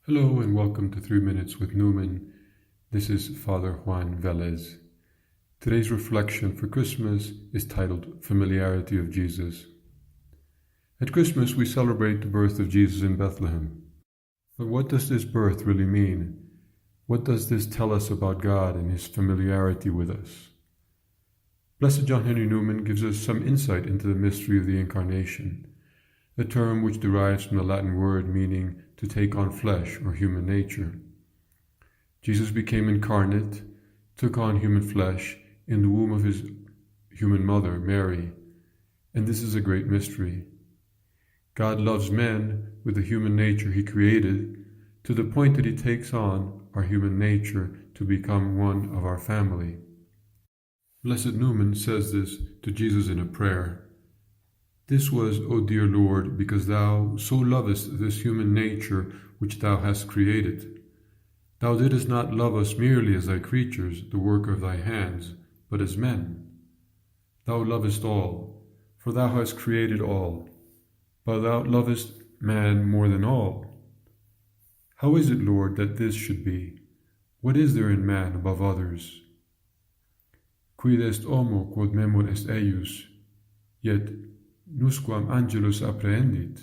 Hello and welcome to 3 Minutes with Newman. This is Father Juan Velez. Today's reflection for Christmas is titled Familiarity of Jesus. At Christmas we celebrate the birth of Jesus in Bethlehem. But what does this birth really mean? What does this tell us about God and His familiarity with us? Blessed John Henry Newman gives us some insight into the mystery of the Incarnation, a term which derives from the Latin word meaning to take on flesh or human nature. Jesus became incarnate, took on human flesh in the womb of His human mother, Mary, and this is a great mystery. God loves men with the human nature He created to the point that He takes on our human nature to become one of our family. Blessed Newman says this to Jesus in a prayer. This was, O dear Lord, because Thou so lovest this human nature which Thou hast created. Thou didst not love us merely as Thy creatures, the work of Thy hands, but as men. Thou lovest all, for Thou hast created all, but Thou lovest man more than all. How is it, Lord, that this should be? What is there in man above others? Quid est homo quod memor est eius, yet nusquam angelus apprehendit.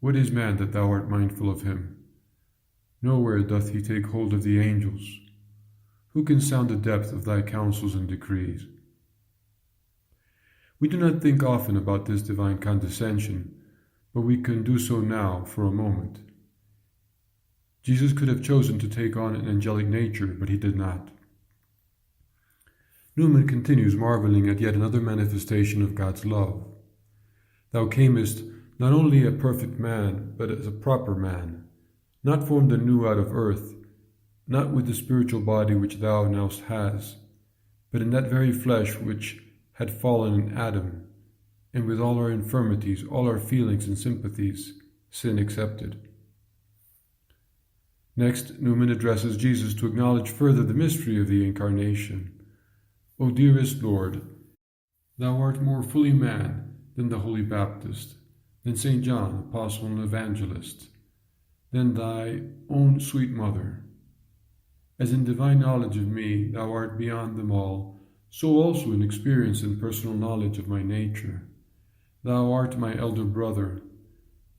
What is man that Thou art mindful of him? Nowhere doth he take hold of the angels. Who can sound the depth of Thy counsels and decrees? We do not think often about this divine condescension, but we can do so now for a moment. Jesus could have chosen to take on an angelic nature, but He did not. Newman continues marveling at yet another manifestation of God's love. Thou camest not only a perfect man, but as a proper man, not formed anew out of earth, not with the spiritual body which Thou now hast, but in that very flesh which had fallen in Adam, and with all our infirmities, all our feelings and sympathies, sin excepted. Next, Newman addresses Jesus to acknowledge further the mystery of the Incarnation. O dearest Lord, Thou art more fully man than the Holy Baptist, than St. John, Apostle and Evangelist, than Thy own sweet Mother. As in divine knowledge of me Thou art beyond them all, so also in experience and personal knowledge of my nature. Thou art my elder brother.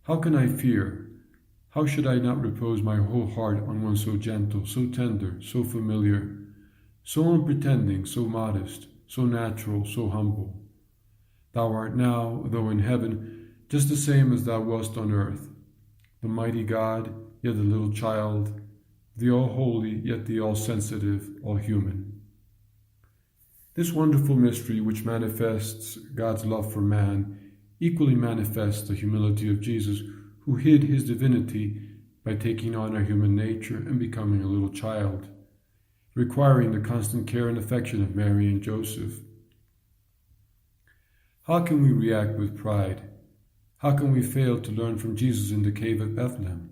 How can I fear? How should I not repose my whole heart on one so gentle, so tender, so familiar, so unpretending, so modest, so natural, so humble? Thou art now, though in heaven, just the same as Thou wast on earth, the mighty God, yet the little child, the all-holy, yet the all-sensitive, all-human. This wonderful mystery which manifests God's love for man equally manifests the humility of Jesus, who hid His divinity by taking on our human nature and becoming a little child, requiring the constant care and affection of Mary and Joseph. How can we react with pride? How can we fail to learn from Jesus in the cave at Bethlehem?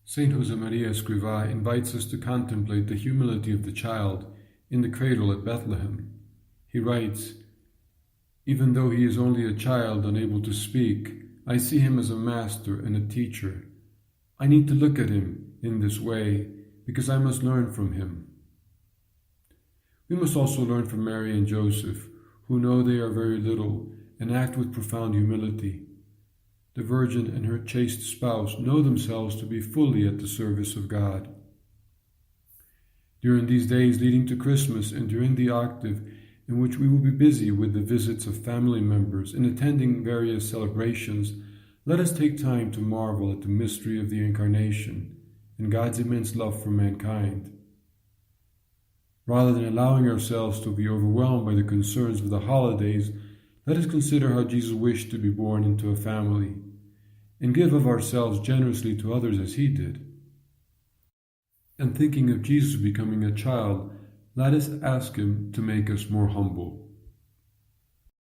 Saint Josemaria Escrivá invites us to contemplate the humility of the child in the cradle at Bethlehem. He writes, "Even though he is only a child unable to speak, I see him as a master and a teacher. I need to look at him in this way because I must learn from him." We must also learn from Mary and Joseph, who know they are very little and act with profound humility. The Virgin and her chaste spouse know themselves to be fully at the service of God. During these days leading to Christmas and during the octave in which we will be busy with the visits of family members and attending various celebrations, let us take time to marvel at the mystery of the Incarnation and God's immense love for mankind. Rather than allowing ourselves to be overwhelmed by the concerns of the holidays, let us consider how Jesus wished to be born into a family, and give of ourselves generously to others as He did. And thinking of Jesus becoming a child, let us ask Him to make us more humble.